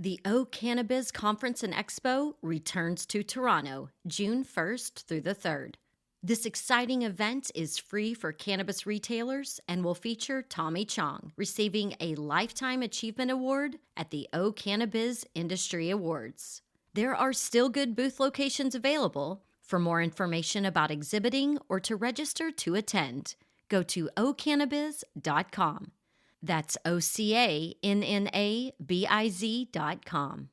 The O Cannabis Conference and Expo returns to Toronto, June 1st through the 3rd. This exciting event is free for cannabis retailers and will feature Tommy Chong receiving a Lifetime Achievement Award at the O Cannabis Industry Awards. There are still good booth locations available. For more information about exhibiting or to register to attend, go to ocannabis.com. That's OCANNABIZ.com.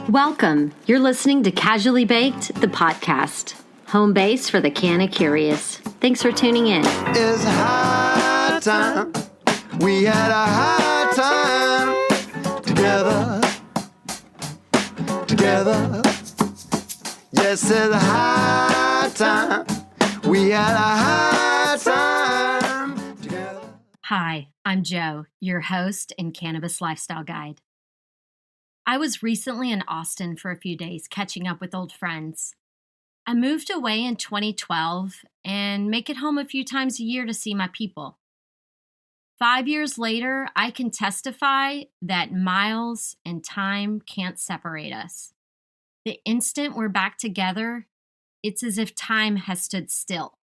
Welcome. You're listening to Casually Baked, the podcast, home base for the canna curious. Thanks for tuning in. It's high time. We had a high time together. Yes, it's high time. We had a high time together. Hi, I'm Jo, your host and cannabis lifestyle guide. I was recently in Austin for a few days catching up with old friends. I moved away in 2012 and make it home a few times a year to see my people. 5 years later, I can testify that miles and time can't separate us. The instant we're back together, it's as if time has stood still.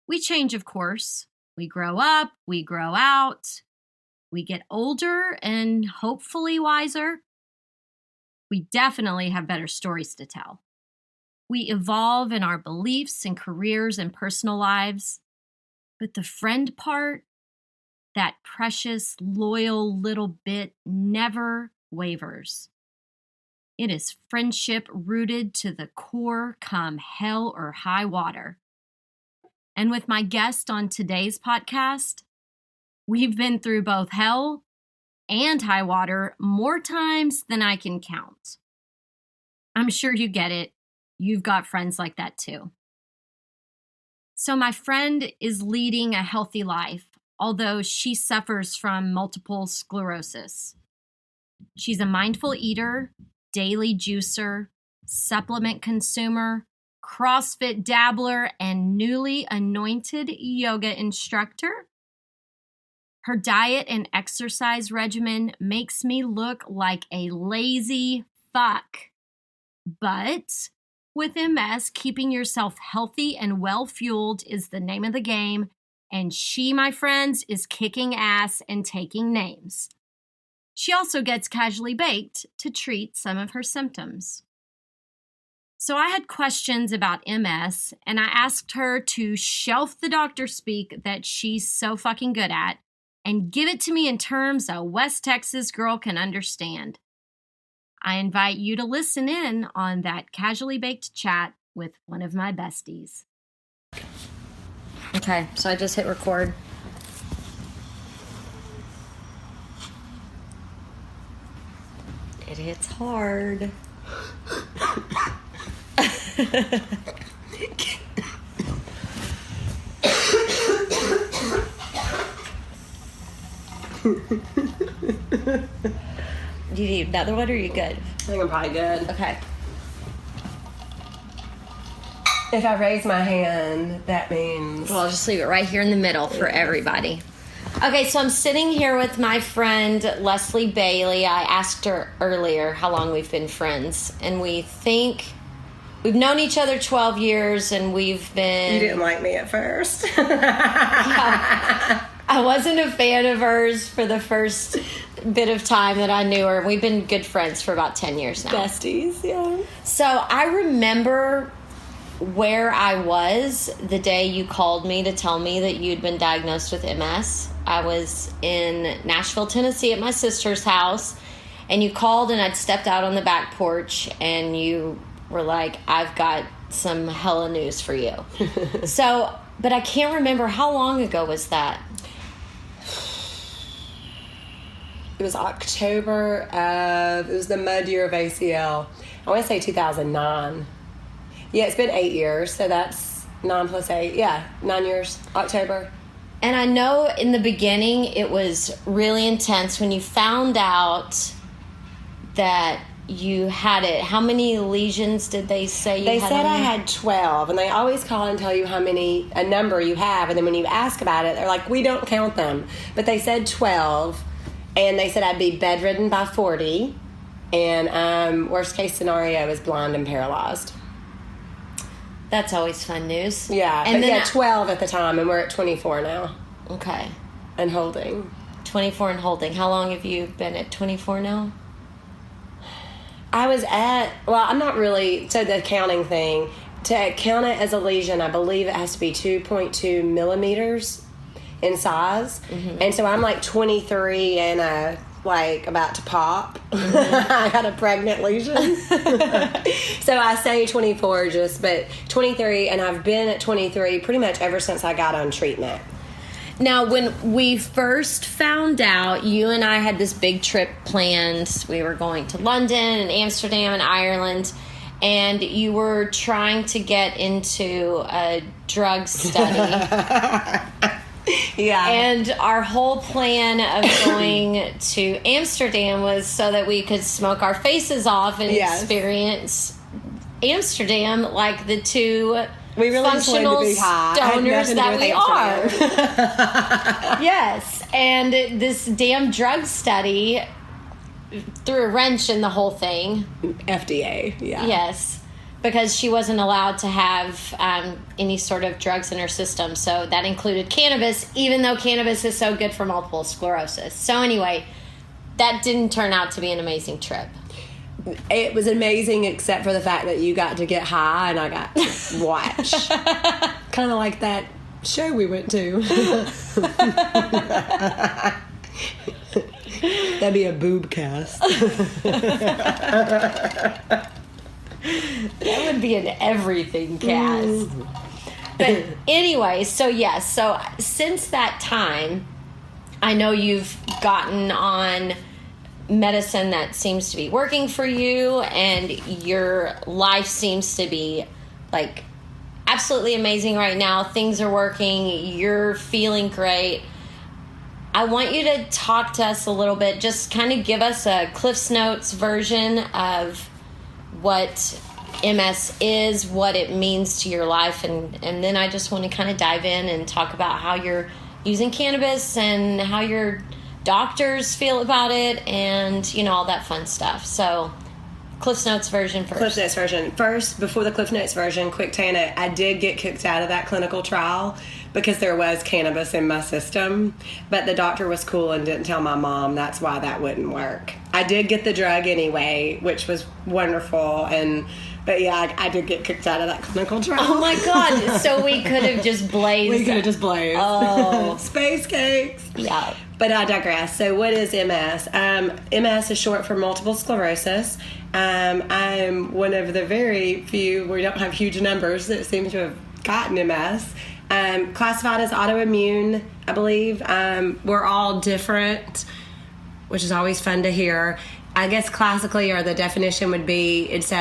We change, of course. We grow up, we grow out, we get older and hopefully wiser. We definitely have better stories to tell. We evolve in our beliefs and careers and personal lives. But the friend part, that precious, loyal little bit, never wavers. It is friendship rooted to the core, come hell or high water. And with my guest on today's podcast, we've been through both hell and high water more times than I can count. I'm sure you get it. You've got friends like that too. So my friend is leading a healthy life, although she suffers from multiple sclerosis. She's a mindful eater, daily juicer, supplement consumer, CrossFit dabbler, and newly anointed yoga instructor. Her diet and exercise regimen makes me look like a lazy fuck. But with MS, keeping yourself healthy and well-fueled is the name of the game, and she, my friends, is kicking ass and taking names. She also gets casually baked to treat some of her symptoms. So I had questions about MS, and I asked her to shelf the doctor speak that she's so fucking good at and give it to me in terms a West Texas girl can understand. I invite you to listen in on that casually baked chat with one of my besties. Okay, so I just hit record. It hits hard. Do you need another one or are you good? I think I'm probably good. Okay. If I raise my hand, that means... Well, I'll just leave it right here in the middle for everybody. Okay, so I'm sitting here with my friend Leslie Bailey. I asked her earlier how long we've been friends, and we think we've known each other 12 years, and we've been... You didn't like me at first. Yeah. I wasn't a fan of hers for the first bit of time that I knew her. We've been good friends for about 10 years now. Besties, yeah. So I remember where I was the day you called me to tell me that you'd been diagnosed with MS. I was in Nashville, Tennessee at my sister's house, and you called and I'd stepped out on the back porch and you were like, I've got some hella news for you. So, but I can't remember, how long ago was that? It was October of... It was the mud year of ACL. I want to say 2009. Yeah, it's been 8 years, so that's 9 plus 8. Yeah, 9 years, October. And I know in the beginning it was really intense when you found out that you had it. How many lesions did they say you had? They said I had 12, and they always call and tell you a number you have, and then when you ask about it, they're like, we don't count them. But they said 12, And they said I'd be bedridden by 40. And worst case scenario is blind and paralyzed. That's always fun news. Yeah. And but then 12 at the time, and we're at 24 now. Okay. And holding. 24 and holding. How long have you been at 24 now? I was at, well, I'm not really, so the counting thing, to count it as a lesion, I believe it has to be 2.2 millimeters in size. Mm-hmm. And so I'm like 23 and like about to pop. Mm-hmm. I had a pregnant lesion. So I say 24 but 23, and I've been at 23 pretty much ever since I got on treatment. Now, when we first found out, you and I had this big trip planned. We were going to London and Amsterdam and Ireland, and you were trying to get into a drug study. Yeah. And our whole plan of going to Amsterdam was so that we could smoke our faces off and experience Amsterdam like the two we really functional stoners that we are. Yes. And this damn drug study threw a wrench in the whole thing. FDA, yeah. Yes. Because she wasn't allowed to have any sort of drugs in her system. So that included cannabis, even though cannabis is so good for multiple sclerosis. So anyway, that didn't turn out to be an amazing trip. It was amazing, except for the fact that you got to get high and I got to watch. Kind of like that show we went to. That'd be a boobcast. That would be an everything cast. But anyway, so yes. So since that time, I know you've gotten on medicine that seems to be working for you, and your life seems to be like absolutely amazing right now. Things are working. You're feeling great. I want you to talk to us a little bit. Just kind of give us a Cliff's Notes version of what MS is, what it means to your life, and then I just want to kind of dive in and talk about how you're using cannabis and how your doctors feel about it, and all that fun stuff. So Cliff's Notes version first. Cliff's Notes version first. Before the Cliff Notes version, quick Tana, I did get kicked out of that clinical trial because there was cannabis in my system, but the doctor was cool and didn't tell my mom. That's why that wouldn't work. I did get the drug anyway, which was wonderful, but yeah, I did get kicked out of that clinical trial. Oh my God. So we could have just blazed. We could have just blazed. Oh. Space cakes. Yeah. But I digress. So what is MS? MS is short for multiple sclerosis. I'm one of the very few, we don't have huge numbers, that seem to have gotten MS. Classified as autoimmune, I believe. We're all different, which is always fun to hear. I guess classically, or the definition would be, it's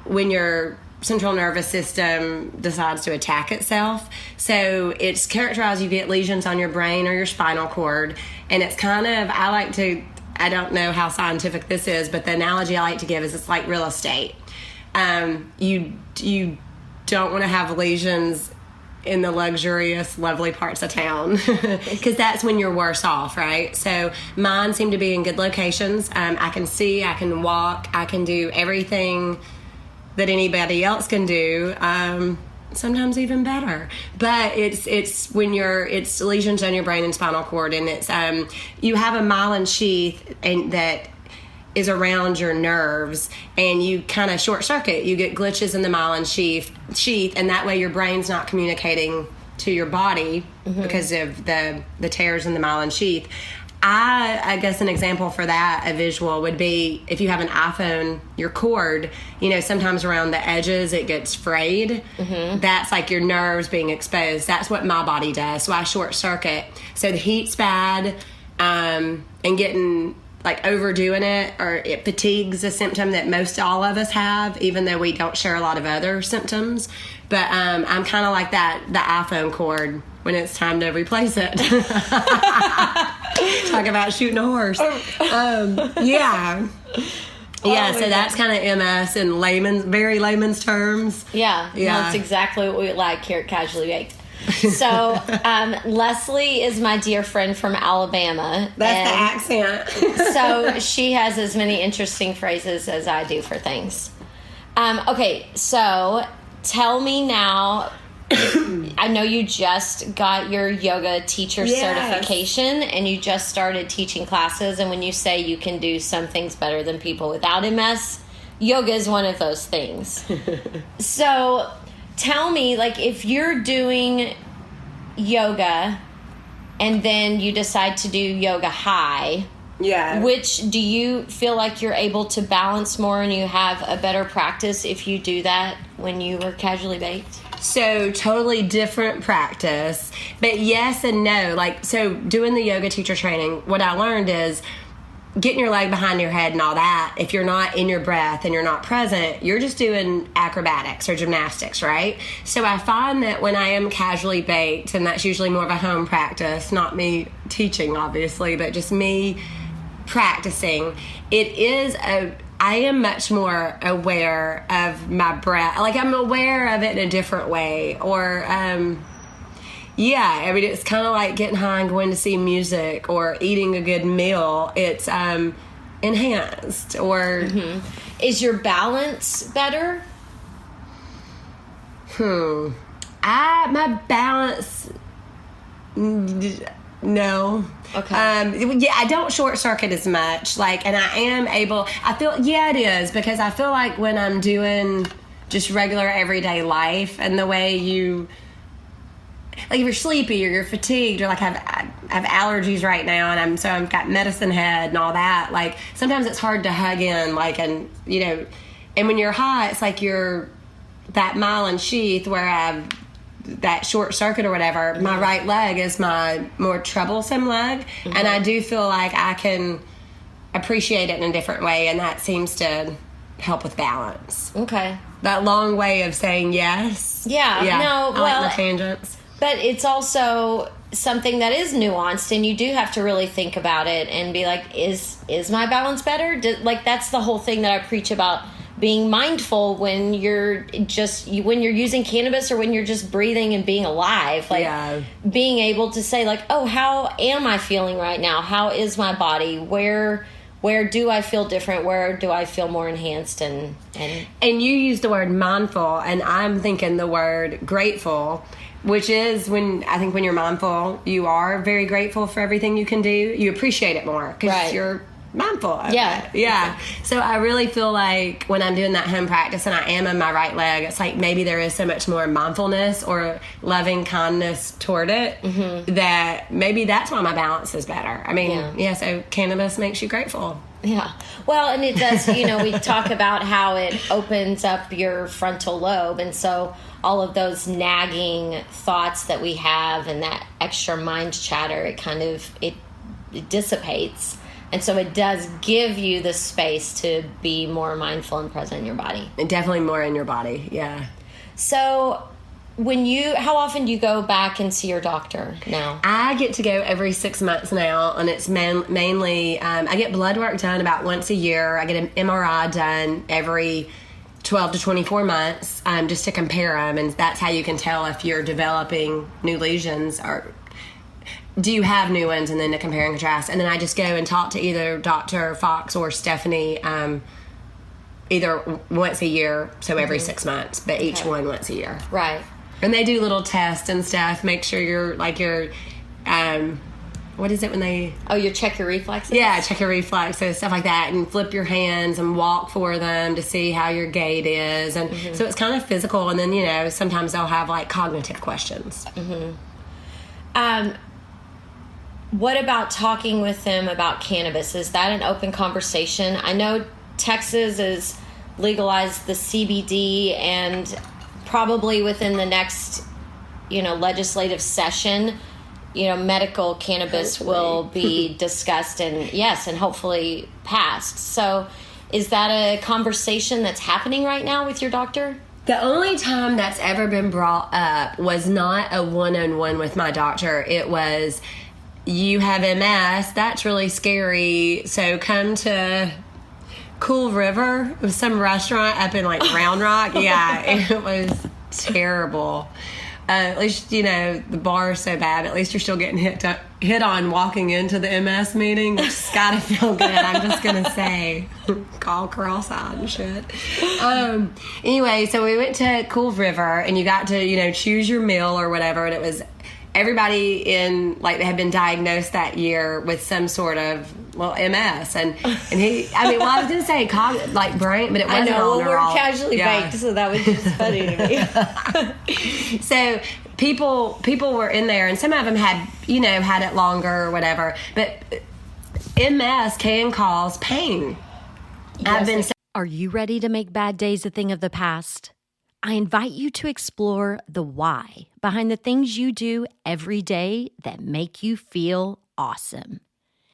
when your central nervous system decides to attack itself. So it's characterized, you get lesions on your brain or your spinal cord, and it's kind of, I don't know how scientific this is, but the analogy I like to give is it's like real estate. You don't want to have lesions in the luxurious, lovely parts of town because that's when you're worse off, right? So mine seem to be in good locations. I can see, I can walk, I can do everything that anybody else can do, sometimes even better. But it's when it's lesions on your brain and spinal cord, and it's you have a myelin sheath and that is around your nerves, and you kind of short circuit. You get glitches in the myelin sheath, and that way your brain's not communicating to your body because of the tears in the myelin sheath. I guess an example for that, a visual, would be if you have an iPhone, your cord, sometimes around the edges it gets frayed. Mm-hmm. That's like your nerves being exposed. That's what my body does. So I short circuit. So the heat's bad, and getting like overdoing it, or it fatigues, a symptom that most all of us have, even though we don't share a lot of other symptoms. But I'm kind of like that, the iPhone cord, when it's time to replace it. Talk about shooting a horse. Yeah. Yeah, so that's kind of MS in very layman's terms. Yeah, that's exactly what we like here at Casually Baked. So Leslie is my dear friend from Alabama. That's the accent. So she has as many interesting phrases as I do for things. Okay, so tell me now. I know you just got your yoga teacher certification and you just started teaching classes. And when you say you can do some things better than people without MS, yoga is one of those things. So tell me, like, if you're doing yoga and then you decide to do yoga high, which do you feel like you're able to balance more and you have a better practice if you do that when you were casually baked? So totally different practice, but yes and no. Like, so doing the yoga teacher training, what I learned is getting your leg behind your head and all that. If you're not in your breath and you're not present, you're just doing acrobatics or gymnastics, right? So I find that when I am casually baked, and that's usually more of a home practice, not me teaching obviously, but just me practicing, I am much more aware of my breath. Like, I'm aware of it in a different way. Or, I mean, it's kind of like getting high and going to see music or eating a good meal. It's enhanced. Or Is your balance better? My balance... No. Okay. I don't short circuit as much. Like, and I am able. I feel. Yeah, it is, because I feel like when I'm doing just regular everyday life, and the way you, like, if you're sleepy or you're fatigued or like I have allergies right now, and I've got medicine head and all that. Like, sometimes it's hard to hug in. Like, and and when you're high, it's like you're that myelin sheath where I've. That short circuit or whatever, my right leg is my more troublesome leg, and I do feel like I can appreciate it in a different way, and that seems to help with balance. Okay. That long way of saying yes. Yeah. No, I like my tangents. But it's also something that is nuanced, and you do have to really think about it and be like, is my balance better? That's the whole thing that I preach about. Being mindful when you're using cannabis or when you're just breathing and being alive, being able to say, like, oh, how am I feeling right now? How is my body? Where do I feel different? Where do I feel more enhanced? And you use the word mindful, and I'm thinking the word grateful, which is when you're mindful, you are very grateful for everything you can do. You appreciate it more because you're mindful of it. Yeah. So I really feel like when I'm doing that home practice and I am in my right leg, it's like maybe there is so much more mindfulness or loving kindness toward it that maybe that's why my balance is better. I mean, so cannabis makes you grateful. Yeah. Well, and it does, we talk about how it opens up your frontal lobe. And so all of those nagging thoughts that we have and that extra mind chatter, it dissipates. And so it does give you the space to be more mindful and present in your body. And definitely more in your body, yeah. So how often do you go back and see your doctor now? I get to go every 6 months now, and it's mainly, I get blood work done about once a year. I get an MRI done every 12 to 24 months just to compare them, and that's how you can tell if you're developing new lesions or do you have new ones, and then to compare and contrast. And then I just go and talk to either Dr. Fox or Stephanie either once a year, so every 6 months, but each one once a year. Right. And they do little tests and stuff, make sure you're what is it when they... Oh, you check your reflexes? Yeah, check your reflexes, stuff like that, and flip your hands and walk for them to see how your gait is. And so it's kind of physical, and then, sometimes they'll have, like, cognitive questions. What about talking with them about cannabis? Is that an open conversation? I know Texas has legalized the CBD, and probably within the next, legislative session, medical cannabis will be discussed and hopefully passed. So is that a conversation that's happening right now with your doctor? The only time that's ever been brought up was not a one-on-one with my doctor. It was... You have MS, that's really scary, so come to Cool River, some restaurant up in, like, Round Rock. Yeah, it was terrible. At least, the bar is so bad. At least you're still getting hit on walking into the MS meeting, which has got to feel good. I'm just going to say, call cross-eyed and shit. Anyway, so we went to Cool River, and you got to, choose your meal or whatever, and it was everybody they had been diagnosed that year with some sort of, MS. And he, I was going to say brain, but it wasn't. I know, we're casually baked, so that was just funny to me. So people were in there, and some of them had it longer or whatever. But MS can cause pain. Yes, Are you ready to make bad days a thing of the past? I invite you to explore the why behind the things you do every day that make you feel awesome.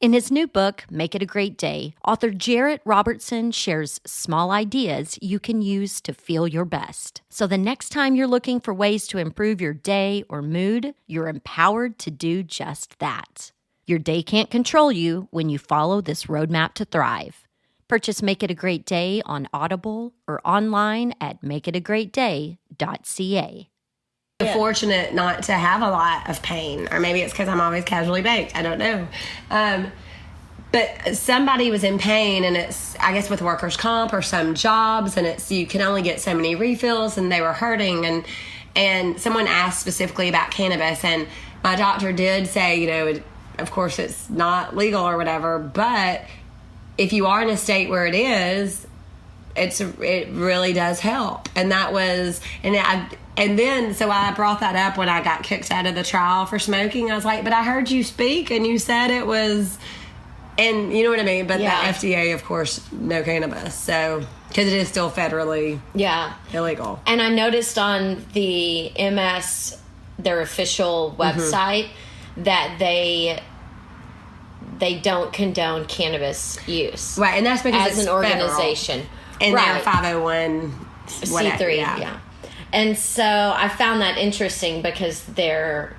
In his new book, Make It a Great Day, author Jarrett Robertson shares small ideas you can use to feel your best. So the next time you're looking for ways to improve your day or mood, you're empowered to do just that. Your day can't control you when you follow this roadmap to thrive. Purchase Make It a Great Day on Audible or online at makeitagreatday.ca. Fortunate not to have a lot of pain, or maybe it's because I'm always casually baked. I don't know. But somebody was in pain, and it's, I guess, with workers' comp or some jobs, and it's you can only get so many refills, and they were hurting, and someone asked specifically about cannabis, and my doctor did say, of course it's not legal or whatever, but if you are in a state where it is, it really does help. And that was, and then, so I brought that up when I got kicked out of the trial for smoking. I was like, but I heard you speak and you said it was, and you know what I mean? But the FDA, of course, no cannabis. So, because it is still federally illegal. And I noticed on the MS, their official website, that they don't condone cannabis use. Right, and that's because as an organization. Federal. And they're 501 C3, yeah. And so I found that interesting because there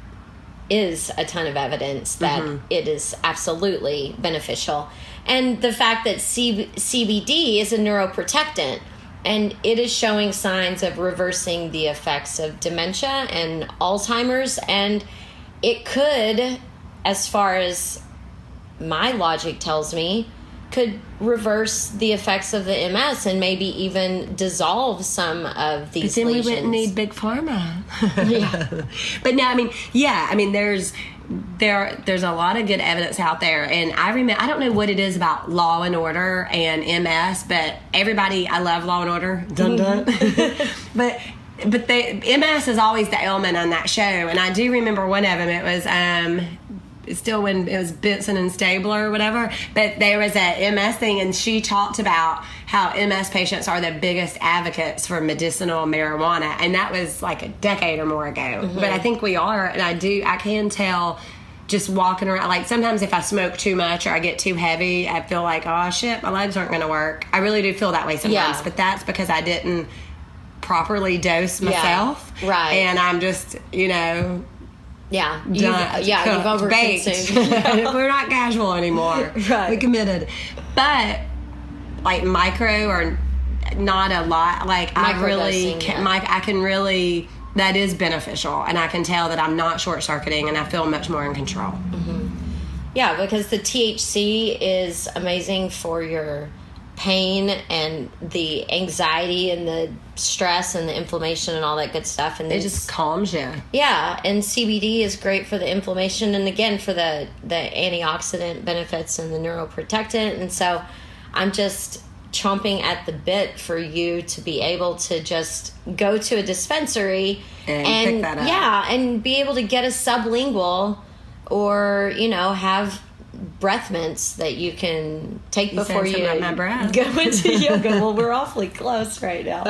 is a ton of evidence that it is absolutely beneficial. And the fact that CBD is a neuroprotectant, and it is showing signs of reversing the effects of dementia and Alzheimer's, and it could, as far as my logic tells me, could reverse the effects of the MS and maybe even dissolve some of these then lesions. We wouldn't need big pharma. Yeah. But no, there's a lot of good evidence out there, and I don't know what it is about Law and Order and MS, but I love Law and Order. Dun dun. But MS is always the ailment on that show, and I do remember one of them. It was still when it was Benson and Stabler or whatever, but there was a MS thing, and she talked about how MS patients are the biggest advocates for medicinal marijuana, and that was like a decade or more ago. But I think we are, and I can tell just walking around, like sometimes if I smoke too much or I get too heavy, I feel like, oh shit, my legs aren't going to work. I really do feel that way sometimes, but that's because I didn't properly dose myself. Right. And I'm just, you've overconsumed. We're not casual anymore. Right. We committed. But like micro or not a lot. Like I can really, that is beneficial, and I can tell that I'm not short circuiting, and I feel much more in control. Yeah, because the THC is amazing for your pain and the anxiety and the stress and the inflammation and all that good stuff, and it just calms you. Yeah, and CBD is great for the inflammation, and again for the antioxidant benefits and the neuroprotectant. And so I'm just chomping at the bit for you to be able to just go to a dispensary and pick that up. Yeah, and be able to get a sublingual, or have breath mints that you can take before you my breath. go into yoga. Well, we're awfully close right now.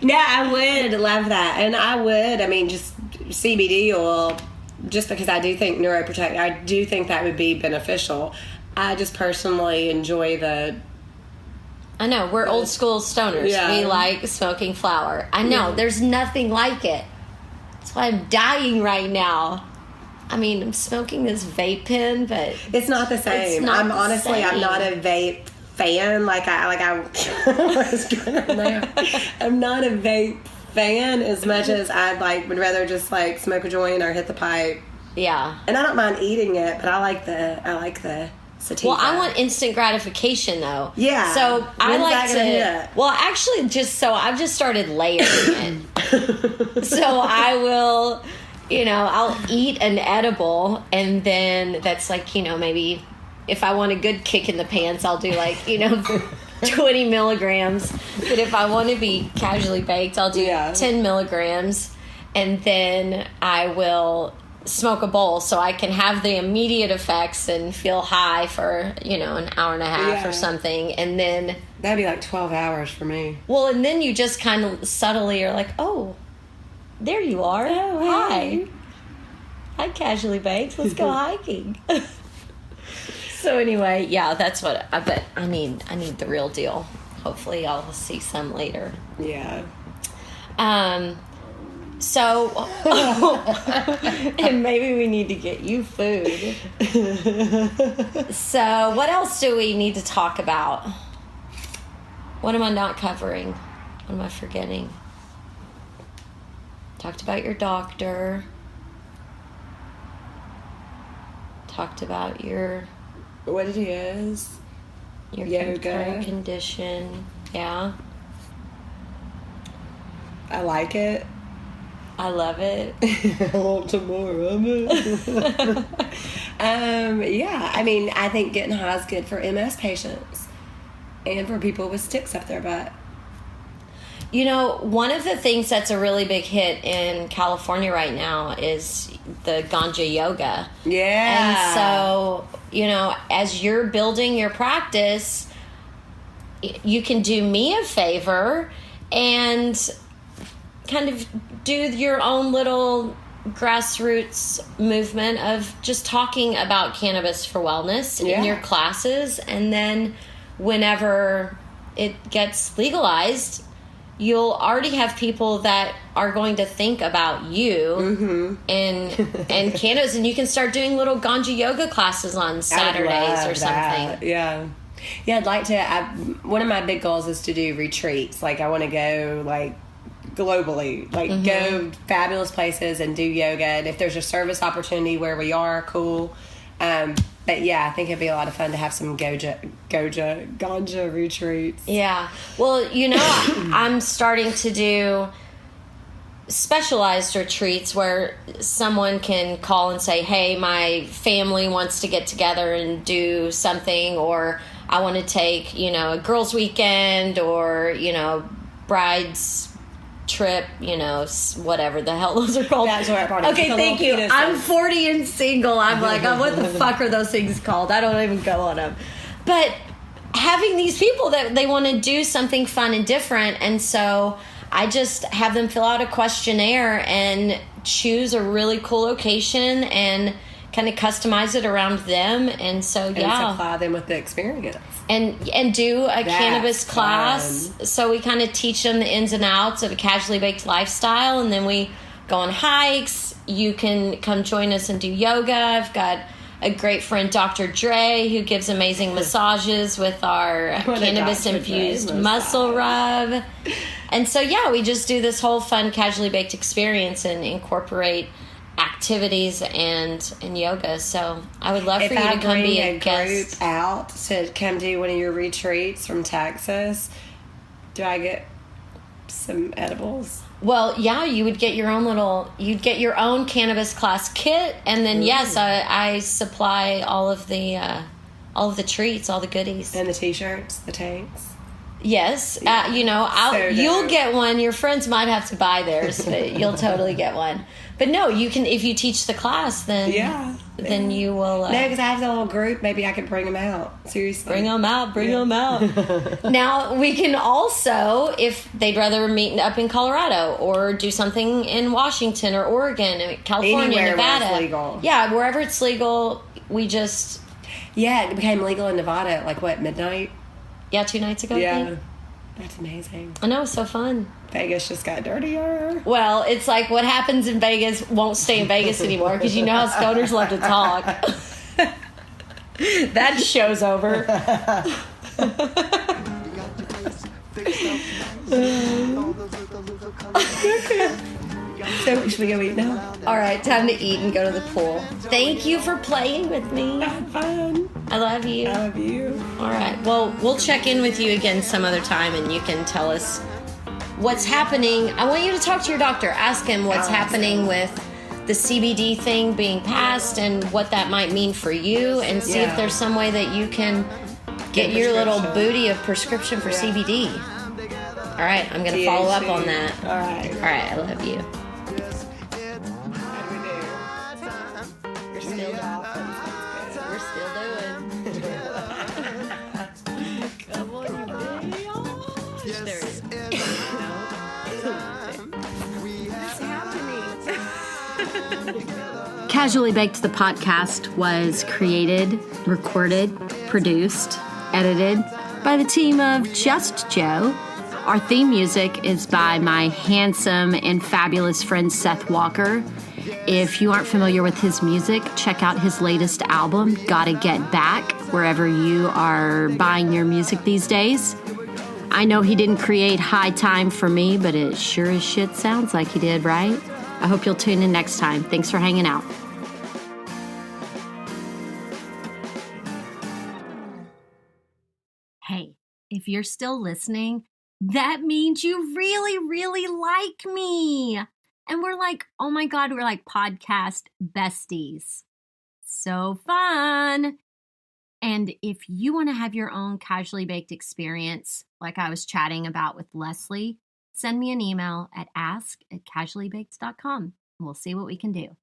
No, I would love that, and I would. Just CBD oil, just because I do think I do think that would be beneficial. I just personally enjoy I know, we're old school stoners. Yeah. We like smoking flower. I know, there's nothing like it. That's why I'm dying right now. I'm smoking this vape pen, but it's not the same. I'm not a vape fan. I'm not a vape fan as much as I would rather just like smoke a joint or hit the pipe. Yeah. And I don't mind eating it, but I like the sativa. Well, I want instant gratification though. Yeah. So I When's like that gonna hit? Well, actually, I've just started layering it. So I will, I'll eat an edible, and then that's like, maybe if I want a good kick in the pants, I'll do like, 20 milligrams. But if I want to be casually baked, I'll do 10 milligrams, and then I will smoke a bowl so I can have the immediate effects and feel high for, an hour and a half or something. And then that'd be like 12 hours for me. Well, and then you just kind of subtly are like, oh, there you are. Oh, hey. Hi, casually baked. Let's go hiking. So anyway, yeah, that's what but I need the real deal. Hopefully I'll see some later. Yeah. So, and maybe we need to get you food. So, what else do we need to talk about? What am I not covering? What am I forgetting? Talked about your doctor. Talked about what it is. Your yoga current condition. Yeah. I like it. I love it. I want some more of it. Yeah, I mean, I think getting high is good for MS patients and for people with sticks up their butt. One of the things that's a really big hit in California right now is the ganja yoga. Yeah. And so, as you're building your practice, you can do me a favor and kind of do your own little grassroots movement of just talking about cannabis for wellness in your classes. And then whenever it gets legalized, you'll already have people that are going to think about you and cannabis, and you can start doing little ganja yoga classes on Saturdays or something. Yeah. Yeah, I'd like to. One of my big goals is to do retreats. Like, I want to go, like, globally. Like, go fabulous places and do yoga. And if there's a service opportunity where we are, cool. But yeah, I think it'd be a lot of fun to have some ganja retreats. Yeah. Well, I'm starting to do specialized retreats where someone can call and say, hey, my family wants to get together and do something, or I want to take, a girls' weekend, or, bride's trip, whatever the hell those are called. Bachelorette party. Okay, thank you. I'm 40 and single. I'm like, oh, what the fuck are those things called? I don't even go on them. But having these people that they want to do something fun and different, and so I just have them fill out a questionnaire and choose a really cool location and kind of customize it around them. And so, and supply them with the experience. And do a cannabis class. Fun. So we kind of teach them the ins and outs of a casually baked lifestyle, and then we go on hikes. You can come join us and do yoga. I've got a great friend, Dr. Dre, who gives amazing massages with our cannabis-infused muscle rub. And so, yeah, we just do this whole fun casually baked experience and incorporate activities and yoga. So I would love for you to come be a guest. If I bring a group out to come do one of your retreats from Texas, do I get some edibles? Well, yeah, you would get your own cannabis class kit, and then yes, I supply all of the treats, all the goodies, and the t-shirts, the tanks. Yes, you'll get one. Your friends might have to buy theirs, but you'll totally get one. But no, you can, if you teach the class, then you will. No, because I have the little group. Maybe I could bring them out. Seriously, bring them out. Now we can also, if they'd rather meet up in Colorado or do something in Washington or Oregon, California, anywhere Nevada, where it's legal. Yeah, wherever it's legal, we just. Yeah, it became legal in Nevada at like what, midnight? Yeah, 2 nights ago. Yeah, I think. That's amazing. I know, it's so fun. Vegas just got dirtier. Well, it's like what happens in Vegas won't stay in Vegas anymore, because you know how stoners love to talk. That show's over. So should we go eat now? All right, time to eat and go to the pool. Thank you for playing with me. I had fun. I love you. I love you. All right, well, we'll check in with you again some other time, and you can tell us what's happening. I want you to talk to your doctor. Ask him what's happening with the CBD thing being passed and what that might mean for you, and see if there's some way that you can get your little booty of prescription for CBD. All right, I'm going to follow up on that. All right. All right, I love you. You're still dolphins. We're still doing. Come on, you baby. Oh, there it is. What's happening? Casually Baked, the podcast, was created, recorded, produced, edited by the team of Just Joe. Our theme music is by my handsome and fabulous friend Seth Walker. If you aren't familiar with his music, check out his latest album, Gotta Get Back, wherever you are buying your music these days. I know he didn't create High Time for me, but it sure as shit sounds like he did, right? I hope you'll tune in next time. Thanks for hanging out. Hey, if you're still listening, that means you really, really like me. And we're like, oh my God, we're like podcast besties. So fun. And if you want to have your own casually baked experience, like I was chatting about with Leslie, send me an email at ask@casuallybaked.com. We'll see what we can do.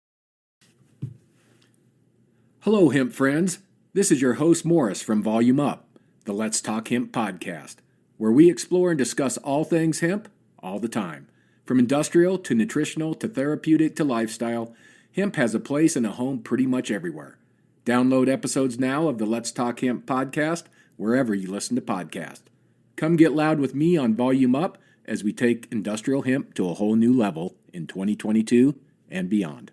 Hello, hemp friends. This is your host, Morris, from Volume Up, the Let's Talk Hemp podcast, where we explore and discuss all things hemp all the time. From industrial to nutritional to therapeutic to lifestyle, hemp has a place and a home pretty much everywhere. Download episodes now of the Let's Talk Hemp podcast wherever you listen to podcasts. Come get loud with me on Volume Up as we take industrial hemp to a whole new level in 2022 and beyond.